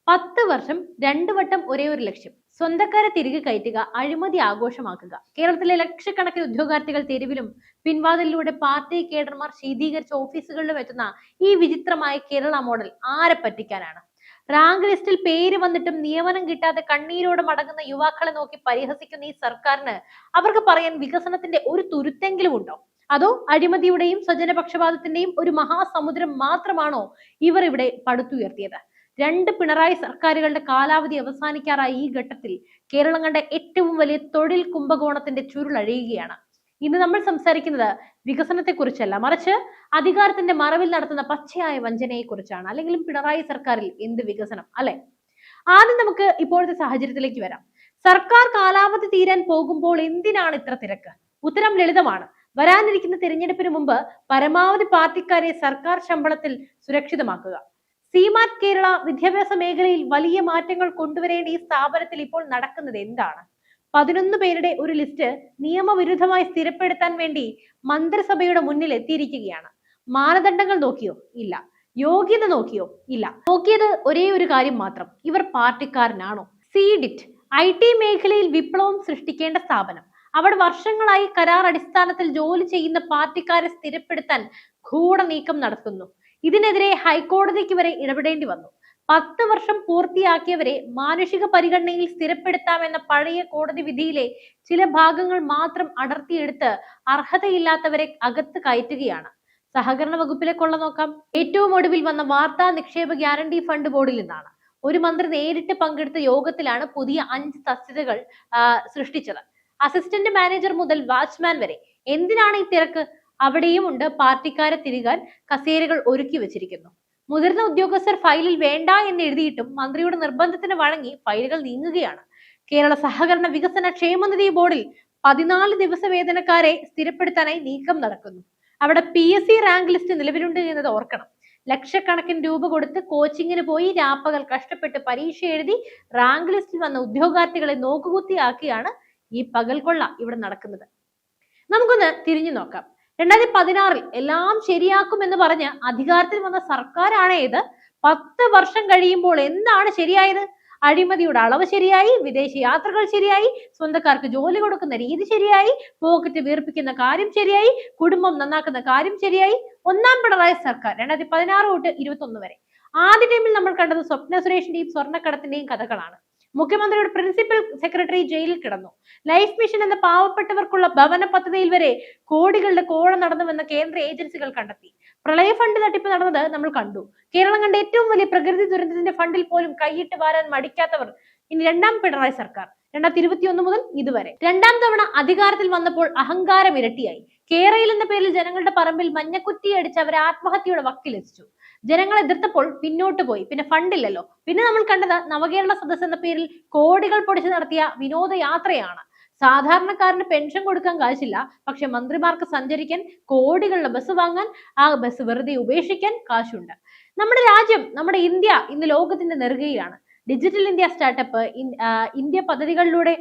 10 വർഷം 2 വട്ടം ഒരേ ഒരു ലക്ഷ്യം. സ്വന്തക്കാരെ തിരികെ കയറ്റുക, അഴിമതി ആഘോഷമാക്കുക. കേരളത്തിലെ ലക്ഷക്കണക്കിന് ഉദ്യോഗാർത്ഥികൾ തെരുവിലും പിൻവാതിലിലൂടെ പാർട്ടി കേഡർമാർ ശീതീകരിച്ച ഓഫീസുകളിലും എത്തുന്ന ഈ വിചിത്രമായ കേരള മോഡൽ ആരെ പറ്റിക്കാനാണ്? റാങ്ക് ലിസ്റ്റിൽ പേര് വന്നിട്ടും നിയമനം കിട്ടാതെ കണ്ണീരോടെ മടങ്ങുന്ന യുവാക്കളെ നോക്കി പരിഹസിക്കുന്ന ഈ സർക്കാരിന് അവർക്ക് പറയാൻ വികസനത്തിന്റെ ഒരു തുരുത്തെങ്കിലും ഉണ്ടോ? അതോ അഴിമതിയുടെയും സ്വജനപക്ഷപാതത്തിന്റെയും ഒരു മഹാസമുദ്രം മാത്രമാണോ ഇവർ ഇവിടെ പടുത്തുയർത്തിയത്? രണ്ട് പിണറായി സർക്കാരുകളുടെ കാലാവധി അവസാനിക്കാറായ ഈ ഘട്ടത്തിൽ കേരളം കണ്ട ഏറ്റവും വലിയ തൊഴിൽ കുംഭകോണത്തിന്റെ ചുരുളഴിയുകയാണ്. ഇന്ന് നമ്മൾ സംസാരിക്കുന്നത് വികസനത്തെ കുറിച്ചല്ല, മറിച്ച് അധികാരത്തിന്റെ മറവിൽ നടത്തുന്ന പച്ചയായ വഞ്ചനയെ കുറിച്ചാണ്. അല്ലെങ്കിലും പിണറായി സർക്കാരിൽ എന്ത് വികസനം, അല്ലെ? ആദ്യം നമുക്ക് ഇപ്പോഴത്തെ സാഹചര്യത്തിലേക്ക് വരാം. സർക്കാർ കാലാവധി തീരാൻ പോകുമ്പോൾ എന്തിനാണ് ഇത്ര തിരക്ക്? ഉത്തരം ലളിതമാണ്. വരാനിരിക്കുന്ന തിരഞ്ഞെടുപ്പിന് മുമ്പ് പരമാവധി പാർട്ടിക്കാരെ സർക്കാർ ശമ്പളത്തിൽ സുരക്ഷിതമാക്കുക. സിമാറ്റ് കേരള വിദ്യാഭ്യാസ മേഖലയിൽ വലിയ മാറ്റങ്ങൾ കൊണ്ടുവരേണ്ട ഈ സ്ഥാപനത്തിൽ ഇപ്പോൾ നടക്കുന്നത് എന്താണ്? 11 പേരുടെ ഒരു ലിസ്റ്റ് നിയമവിരുദ്ധമായി സ്ഥിരപ്പെടുത്താൻ വേണ്ടി മന്ത്രിസഭയുടെ മുന്നിൽ എത്തിയിരിക്കുകയാണ്. മാനദണ്ഡങ്ങൾ നോക്കിയോ? ഇല്ല. യോഗ്യത നോക്കിയോ? ഇല്ല. നോക്കിയത് ഒരേ ഒരു കാര്യം മാത്രം: ഇവർ പാർട്ടിക്കാരനാണോ? സീഡിറ്റ് IT മേഖലയിൽ വിപ്ലവം സൃഷ്ടിക്കേണ്ട സ്ഥാപനം. അവിടെ വർഷങ്ങളായി കരാർ അടിസ്ഥാനത്തിൽ ജോലി ചെയ്യുന്ന പാർട്ടിക്കാരെ സ്ഥിരപ്പെടുത്താൻ ഗൂഢനീക്കം നടത്തുന്നു. ഇതിനെതിരെ ഹൈക്കോടതിക്ക് വരെ ഇടപെടേണ്ടി വന്നു. 10 വർഷം പൂർത്തിയാക്കിയവരെ മാനുഷിക പരിഗണനയിൽ സ്ഥിരപ്പെടുത്താമെന്ന പഴയ കോടതി വിധിയിലെ ചില ഭാഗങ്ങൾ മാത്രം അടർത്തിയെടുത്ത് അർഹതയില്ലാത്തവരെ അകത്ത് കയറ്റുകയാണ്. സഹകരണ വകുപ്പിലെ കൊള്ള നോക്കാം. ഏറ്റവും ഒടുവിൽ വന്ന വാർത്താ നിക്ഷേപ ഗ്യാരണ്ടി ഫണ്ട് ബോർഡിൽ നിന്നാണ്. ഒരു മന്ത്രി നേരിട്ട് പങ്കെടുത്ത യോഗത്തിലാണ് പുതിയ 5 തസ്തികകൾ സൃഷ്ടിച്ചത്. അസിസ്റ്റന്റ് മാനേജർ മുതൽ വാച്ച്മാൻ വരെ. എന്തിനാണ് ഈ തിരക്ക്? അവിടെയും ഉണ്ട് പാർട്ടിക്കാരെ തിരികാൻ കസേരകൾ ഒരുക്കി വെച്ചിരിക്കുന്നു. മുതിർന്ന ഉദ്യോഗസ്ഥർ ഫയലിൽ വേണ്ട എന്ന് എഴുതിയിട്ടും മന്ത്രിയുടെ നിർബന്ധത്തിന് വഴങ്ങി ഫയലുകൾ നീങ്ങുകയാണ്. കേരള സഹകരണ വികസന ക്ഷേമനിധി ബോർഡിൽ 14 ദിവസ വേതനക്കാരെ സ്ഥിരപ്പെടുത്താനായി നീക്കം നടക്കുന്നു. അവിടെ PSC റാങ്ക് ലിസ്റ്റ് നിലവിലുണ്ട് എന്നത് ഓർക്കണം. ലക്ഷക്കണക്കിന് രൂപ കൊടുത്ത് കോച്ചിങ്ങിന് പോയി രാപ്പകൽ കഷ്ടപ്പെട്ട് പരീക്ഷ എഴുതി റാങ്ക് ലിസ്റ്റിൽ വന്ന ഉദ്യോഗാർത്ഥികളെ നോക്കുകുത്തിയാക്കിയാണ് ഈ പകൽക്കൊള്ള ഇവിടെ നടക്കുന്നത്. നമുക്കൊന്ന് തിരിഞ്ഞു നോക്കാം. 2016 എല്ലാം ശരിയാക്കുമെന്ന് പറഞ്ഞ് അധികാരത്തിൽ വന്ന സർക്കാരാണ് ഇത്. 10 വർഷം കഴിയുമ്പോൾ എന്താണ് ശരിയായത്? അഴിമതിയുടെ അളവ് ശരിയായി, വിദേശ യാത്രകൾ ശരിയായി, സ്വന്തക്കാർക്ക് ജോലി കൊടുക്കുന്ന രീതി ശരിയായി, പോക്കറ്റ് വീർപ്പിക്കുന്ന കാര്യം ശരിയായി, കുടുംബം നന്നാക്കുന്ന കാര്യം ശരിയായി. ഒന്നാം പിണറായി സർക്കാർ 2016 തൊട്ട് 21 വരെ. ആദ്യ ടൈമിൽ നമ്മൾ കണ്ടത് സ്വപ്ന സുരേഷിന്റെയും സ്വർണ്ണക്കടത്തിന്റെയും കഥകളാണ്. മുഖ്യമന്ത്രിയുടെ പ്രിൻസിപ്പൽ സെക്രട്ടറി ജയിലിൽ കിടന്നു. ലൈഫ് മിഷൻ എന്ന പാവപ്പെട്ടവർക്കുള്ള ഭവന പദ്ധതിയിൽ വരെ കോടികളുടെ കോഴ നടന്നുവെന്ന് കേന്ദ്ര ഏജൻസികൾ കണ്ടെത്തി. പ്രളയ ഫണ്ട് തട്ടിപ്പ് നടന്നത് നമ്മൾ കണ്ടു. കേരളം കണ്ട ഏറ്റവും വലിയ പ്രകൃതി ദുരന്തത്തിന്റെ ഫണ്ടിൽ പോലും കൈയിട്ട് വാരാൻ മടിക്കാത്തവർ ഇനി രണ്ടാം പിണറായി സർക്കാർ. 2021 മുതൽ ഇതുവരെ. രണ്ടാം തവണ അധികാരത്തിൽ വന്നപ്പോൾ അഹങ്കാരം ഇരട്ടിയായി. കേരയിൽ എന്ന പേരിൽ ജനങ്ങളുടെ പറമ്പിൽ മഞ്ഞക്കുറ്റി അടിച്ച് അവരെ ആത്മഹത്യയുടെ വക്കിലെത്തിച്ചു. ജനങ്ങൾ എതിർത്തപ്പോൾ പിന്നോട്ട് പോയി. പിന്നെ ഫണ്ടില്ലല്ലോ. പിന്നെ നമ്മൾ കണ്ടത് നവകേരള സദസ് എന്ന പേരിൽ കോടികൾ പൊടിച്ചു നടത്തിയ വിനോദയാത്രയാണ്. സാധാരണക്കാരന് പെൻഷൻ കൊടുക്കാൻ കാശില്ല, പക്ഷെ മന്ത്രിമാർക്ക് സഞ്ചരിക്കാൻ, കോടികളുടെ ബസ് വാങ്ങാൻ, ആ ബസ് വെറുതെ ഉപേക്ഷിക്കാൻ കാശുണ്ട്. നമ്മുടെ രാജ്യം, നമ്മുടെ ഇന്ത്യ ഇന്ന് ലോകത്തിന്റെ നെറുകയിലാണ്. ഡിജിറ്റൽ ഇന്ത്യ സ്റ്റാർട്ടപ്പ് ഇന്ത്യ പദ്ധതികളിലൂടെ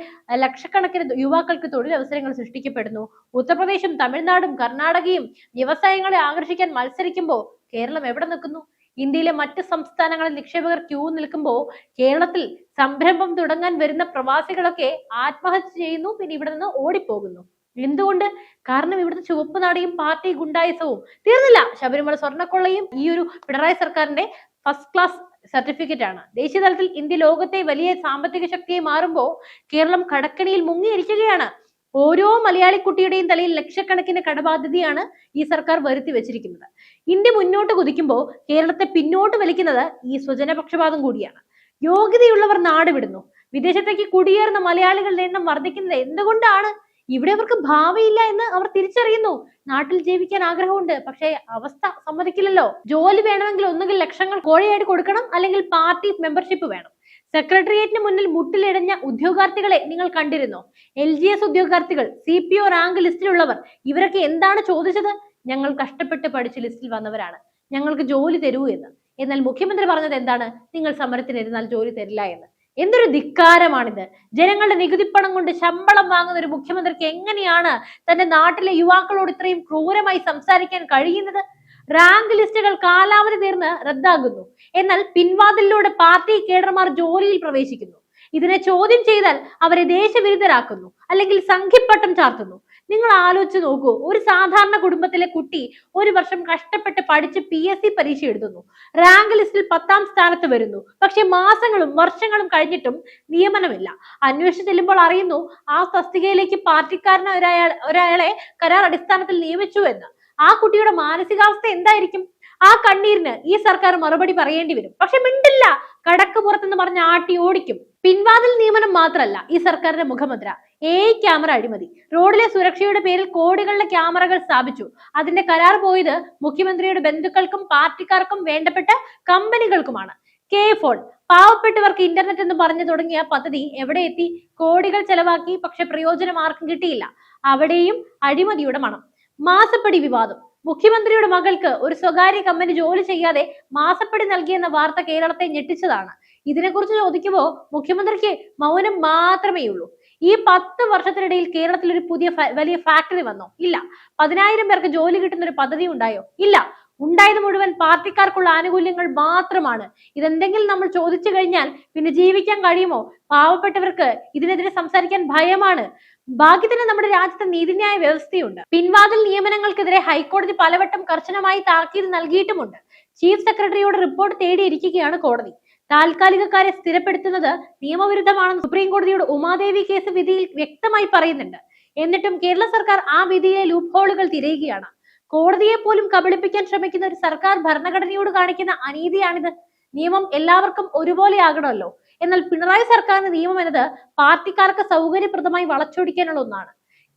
ലക്ഷക്കണക്കിന് യുവാക്കൾക്ക് തൊഴിലവസരങ്ങൾ സൃഷ്ടിക്കപ്പെടുന്നു. ഉത്തർപ്രദേശും തമിഴ്നാടും കർണാടകയും വ്യവസായങ്ങളെ ആകർഷിക്കാൻ മത്സരിക്കുമ്പോൾ കേരളം എവിടെ നിൽക്കുന്നു? ഇന്ത്യയിലെ മറ്റ് സംസ്ഥാനങ്ങളിൽ നിക്ഷേപകർ ക്യൂ നിൽക്കുമ്പോൾ കേരളത്തിൽ സംരംഭം തുടങ്ങാൻ വരുന്ന പ്രവാസികളൊക്കെ ആത്മഹത്യ ചെയ്യുന്നു, പിന്നെ ഇവിടെ നിന്ന് ഓടിപ്പോകുന്നു. എന്തുകൊണ്ട്? കാരണം ഇവിടുത്തെ ചുവപ്പ് നാടിയും പാർട്ടി ഗുണ്ടായുസവും തീർന്നില്ല. ശബരിമല സ്വർണ്ണക്കൊള്ളയും ഈ ഒരു പിണറായി സർക്കാരിന്റെ ഫസ്റ്റ് ക്ലാസ് സർട്ടിഫിക്കറ്റ് ആണ്. ദേശീയ തലത്തിൽ ഇന്ത്യ ലോകത്തെ വലിയ സാമ്പത്തിക ശക്തിയായി മാറുമ്പോൾ കേരളം കടക്കണിയിൽ മുങ്ങിയിരിക്കുകയാണ്. ഓരോ മലയാളി കുട്ടിയുടെയും തലയിൽ ലക്ഷക്കണക്കിന് കടബാധ്യതയാണ് ഈ സർക്കാർ വരുത്തി വെച്ചിരിക്കുന്നത്. ഇന്ത്യ മുന്നോട്ട് കുതിക്കുമ്പോൾ കേരളത്തെ പിന്നോട്ട് വലിക്കുന്നത് ഈ സ്വജനപക്ഷപാതം കൂടിയാണ്. യോഗ്യതയുള്ളവർ നാട് വിടുന്നു. വിദേശത്തേക്ക് കുടിയേറുന്ന മലയാളികളുടെ എണ്ണം വർദ്ധിക്കുന്നത് എന്തുകൊണ്ടാണ്? ഇവിടെ അവർക്ക് ഭാവിയില്ല എന്ന് അവർ തിരിച്ചറിയുന്നു. നാട്ടിൽ ജീവിക്കാൻ ആഗ്രഹമുണ്ട്, പക്ഷേ അവസ്ഥ സമ്മതിക്കില്ലല്ലോ. ജോലി വേണമെങ്കിൽ ഒന്നുകിൽ ലക്ഷങ്ങൾ കോഴയായിട്ട് കൊടുക്കണം, അല്ലെങ്കിൽ പാർട്ടി മെമ്പർഷിപ്പ് വേണം. സെക്രട്ടേറിയറ്റിന് മുന്നിൽ മുട്ടിലിടഞ്ഞ ഉദ്യോഗാർത്ഥികളെ നിങ്ങൾ കണ്ടിരുന്നോ? LGS ഉദ്യോഗാർത്ഥികൾ, CPO റാങ്ക് ലിസ്റ്റിലുള്ളവർ, ഇവരൊക്കെ എന്താണ് ചോദിച്ചത്? ഞങ്ങൾ കഷ്ടപ്പെട്ട് പഠിച്ച് ലിസ്റ്റിൽ വന്നവരാണ്, ഞങ്ങൾക്ക് ജോലി തരൂ എന്ന്. എന്നാൽ മുഖ്യമന്ത്രി പറഞ്ഞത് എന്താണ്? നിങ്ങൾ സമരത്തിനിരുന്നാൽ ജോലി തരില്ല എന്ന്. എന്തൊരു ധിക്കാരമാണിത്! ജനങ്ങളുടെ നികുതിപ്പണം കൊണ്ട് ശമ്പളം വാങ്ങുന്ന ഒരു മുഖ്യമന്ത്രിക്ക് എങ്ങനെയാണ് തന്റെ നാട്ടിലെ യുവാക്കളോട് ഇത്രയും ക്രൂരമായി സംസാരിക്കാൻ കഴിയുന്നത്? റാങ്ക് ലിസ്റ്റുകൾ കാലാവധി തീർന്ന് റദ്ദാകുന്നു. എന്നാൽ പിൻവാതിലിലൂടെ പാർട്ടി കേഡർമാർ ജോലിയിൽ പ്രവേശിക്കുന്നു. ഇതിനെ ചോദ്യം ചെയ്താൽ അവരെ ദേശവിരുദ്ധരാക്കുന്നു, അല്ലെങ്കിൽ സംഘിപ്പട്ടം ചാർത്തുന്നു. നിങ്ങൾ ആലോചിച്ച് നോക്കൂ, ഒരു സാധാരണ കുടുംബത്തിലെ കുട്ടി ഒരു വർഷം കഷ്ടപ്പെട്ട് പഠിച്ച് PSC പരീക്ഷ എഴുതുന്നു, റാങ്ക് ലിസ്റ്റിൽ 10ാം സ്ഥാനത്ത് വരുന്നു. പക്ഷെ മാസങ്ങളും വർഷങ്ങളും കഴിഞ്ഞിട്ടും നിയമനമില്ല. അന്വേഷിച്ച് ചെല്ലുമ്പോൾ അറിയുന്നു ആ തസ്തികയിലേക്ക് പാർട്ടിക്കാരനായ ഒരാളെ കരാർ അടിസ്ഥാനത്തിൽ നിയമിച്ചു എന്ന്. ആ കുട്ടിയുടെ മാനസികാവസ്ഥ എന്തായിരിക്കും? ആ കണ്ണീരിന് ഈ സർക്കാർ മറുപടി പറയേണ്ടി വരും. പക്ഷെ മിണ്ടില്ല, കടക്ക് പുറത്തെന്ന് പറഞ്ഞ് ആട്ടി ഓടിക്കും. പിൻവാതിൽ നിയമനം മാത്രമല്ല ഈ സർക്കാരിന്റെ മുഖമുദ്ര, AI ക്യാമറ അഴിമതി. റോഡിലെ സുരക്ഷയുടെ പേരിൽ കോടികളുടെ ക്യാമറകൾ സ്ഥാപിച്ചു. അതിന്റെ കരാർ പോയത് മുഖ്യമന്ത്രിയുടെ ബന്ധുക്കൾക്കും പാർട്ടിക്കാർക്കും വേണ്ടപ്പെട്ട കമ്പനികൾക്കുമാണ്. K-ഫോൺ, പാവപ്പെട്ടവർക്ക് ഇന്റർനെറ്റ് എന്ന് പറഞ്ഞു തുടങ്ങിയ പദ്ധതി എവിടെ എത്തി? കോടികൾ ചെലവാക്കി, പക്ഷെ പ്രയോജനം ആർക്കും കിട്ടിയില്ല. അവിടെയും അഴിമതിയുടെ മണം. മാസപ്പടി വിവാദം. മുഖ്യമന്ത്രിയുടെ മകൾക്ക് ഒരു സ്വകാര്യ കമ്പനി ജോലി ചെയ്യാതെ മാസപ്പടി നൽകിയെന്ന വാർത്ത കേരളത്തെ ഞെട്ടിച്ചതാണ്. ഇതിനെക്കുറിച്ച് ചോദിക്കുമ്പോൾ മുഖ്യമന്ത്രിക്ക് മൗനം മാത്രമേ ഉള്ളൂ. ഈ 10 വർഷത്തിനിടയിൽ കേരളത്തിൽ ഒരു പുതിയ വലിയ ഫാക്ടറി വന്നോ? ഇല്ല. 10,000 പേർക്ക് ജോലി കിട്ടുന്ന ഒരു പദ്ധതി ഉണ്ടായോ? ഇല്ല. ഉണ്ടായത് മുഴുവൻ പാർട്ടിക്കാർക്കുള്ള ആനുകൂല്യങ്ങൾ മാത്രമാണ്. ഇതെന്തെങ്കിലും നമ്മൾ ചോദിച്ചു കഴിഞ്ഞാൽ പിന്നെ ജീവിക്കാൻ കഴിയുമോ? പാവപ്പെട്ടവർക്ക് ഇതിനെതിരെ സംസാരിക്കാൻ ഭയമാണ്. ഭാഗ്യത്തിന് നമ്മുടെ രാജ്യത്ത് നീതിന്യായ വ്യവസ്ഥയുണ്ട്. പിൻവാതിൽ നിയമനങ്ങൾക്കെതിരെ ഹൈക്കോടതി പലവട്ടം കർശനമായി താക്കീത് നൽകിയിട്ടുമുണ്ട്. ചീഫ് സെക്രട്ടറിയോട് റിപ്പോർട്ട് തേടിയിരിക്കുകയാണ് കോടതി. താൽക്കാലികക്കാരെ സ്ഥിരപ്പെടുത്തുന്നത് നിയമവിരുദ്ധമാണെന്ന് സുപ്രീം കോടതിയുടെ ഉമാദേവി കേസ് വിധിയിൽ വ്യക്തമായി പറയുന്നുണ്ട്. എന്നിട്ടും കേരള സർക്കാർ ആ വിധിയിലെ ലൂപ്പ് ഹോളുകൾ തിരയുകയാണ്. കോടതിയെ പോലും കബളിപ്പിക്കാൻ ശ്രമിക്കുന്ന ഒരു സർക്കാർ ഭരണഘടനയോട് കാണിക്കുന്ന അനീതിയാണിത്. നിയമം എല്ലാവർക്കും ഒരുപോലെ ആകണമല്ലോ. എന്നാൽ പിണറായി സർക്കാരിന്റെ നിയമം എന്നത് പാർട്ടിക്കാർക്ക് സൗകര്യപ്രദമായി വളച്ചൊടിക്കാനുള്ള ഒന്നാണ്.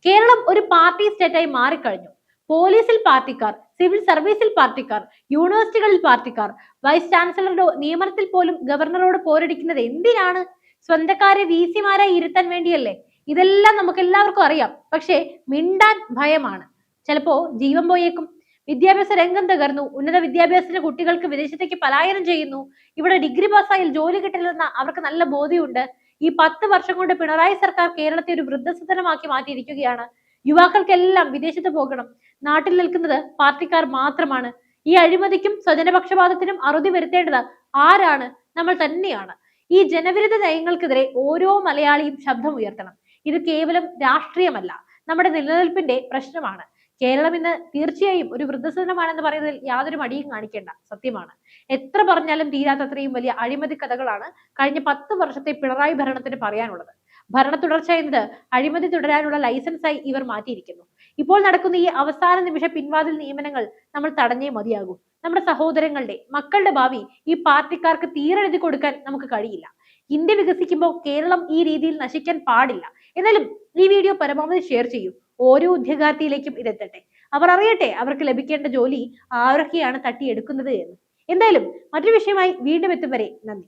കേരളം ഒരു പാർട്ടി സ്റ്റേറ്റായി മാറിക്കഴിഞ്ഞു. പോലീസിൽ പാർട്ടിക്കാർ, സിവിൽ സർവീസിൽ പാർട്ടിക്കാർ, യൂണിവേഴ്സിറ്റികളിൽ പാർട്ടിക്കാർ, വൈസ് ചാൻസലറുടെ നിയമനത്തിൽ പോലും ഗവർണറോട് പോരടിക്കുന്നത് എന്തിനാണ്? സ്വന്തക്കാരെ VC-മാരായി ഇരുത്താൻ വേണ്ടിയല്ലേ? ഇതെല്ലാം നമുക്ക് എല്ലാവർക്കും അറിയാം. പക്ഷേ മിണ്ടാൻ ഭയമാണ്. ചിലപ്പോ ജീവൻ പോയേക്കും. വിദ്യാഭ്യാസ രംഗം തകർന്നു. ഉന്നത വിദ്യാഭ്യാസത്തിന്റെ കുട്ടികൾക്ക് വിദേശത്തേക്ക് പലായനം ചെയ്യുന്നു. ഇവിടെ ഡിഗ്രി പാസ്സായാൽ ജോലി കിട്ടില്ലെന്ന് അവർക്ക് നല്ല ബോധ്യമുണ്ട്. ഈ 10 വർഷം കൊണ്ട് പിണറായി സർക്കാർ കേരളത്തെ ഒരു വൃദ്ധസദനമാക്കി മാറ്റിയിരിക്കുകയാണ്. യുവാക്കൾക്കെല്ലാം വിദേശത്ത് പോകണം. നാട്ടിൽ നിൽക്കുന്നത് പാർട്ടിക്കാർ മാത്രമാണ്. ഈ അഴിമതിക്കും സ്വജനപക്ഷപാതത്തിനും അറുതി വരുത്തേണ്ടത് ആരാണ്? നമ്മൾ തന്നെയാണ്. ഈ ജനവിരുദ്ധ നയങ്ങൾക്കെതിരെ ഓരോ മലയാളിയും ശബ്ദമുയർത്തണം. ഇത് കേവലം രാഷ്ട്രീയമല്ല, നമ്മുടെ നിലനിൽപ്പിന്റെ പ്രശ്നമാണ്. കേരളം ഇന്ന് തീർച്ചയായും ഒരു വൃദ്ധസദനമാണെന്ന് പറയുന്നതിൽ യാതൊരു മടിയും കാണിക്കേണ്ട, സത്യമാണ്. എത്ര പറഞ്ഞാലും തീരാത്തത്രയും വലിയ അഴിമതി കഥകളാണ് കഴിഞ്ഞ 10 വർഷത്തെ പിണറായി ഭരണത്തിന് പറയാനുള്ളത്. ഭരണ തുടർച്ച എന്നത് അഴിമതി തുടരാനുള്ള ലൈസൻസായി ഇവർ മാറ്റിയിരിക്കുന്നു. ഇപ്പോൾ നടക്കുന്ന ഈ അവസാന നിമിഷ പിൻവാതിൽ നിയമനങ്ങൾ നമ്മൾ തടഞ്ഞേ മതിയാകൂ. നമ്മുടെ സഹോദരങ്ങളുടെ, മക്കളുടെ ഭാവി ഈ പാർട്ടിക്കാർക്ക് തീരെഴുതി കൊടുക്കാൻ നമുക്ക് കഴിയില്ല. ഇന്ത്യ വികസിക്കുമ്പോൾ കേരളം ഈ രീതിയിൽ നശിക്കാൻ പാടില്ല. എന്നാലും ഈ വീഡിയോ പരമാവധി ഷെയർ ചെയ്യൂ. ഓരോ ഉദ്യോഗാർത്ഥിയിലേക്കും ഇതെത്തട്ടെ. അവർ അറിയട്ടെ അവർക്ക് ലഭിക്കേണ്ട ജോലി ആരൊക്കെയാണ് തട്ടിയെടുക്കുന്നത് എന്ന്. എന്തായാലും മറ്റൊരു വിഷയമായി വീണ്ടും എത്തും വരെ നന്ദി.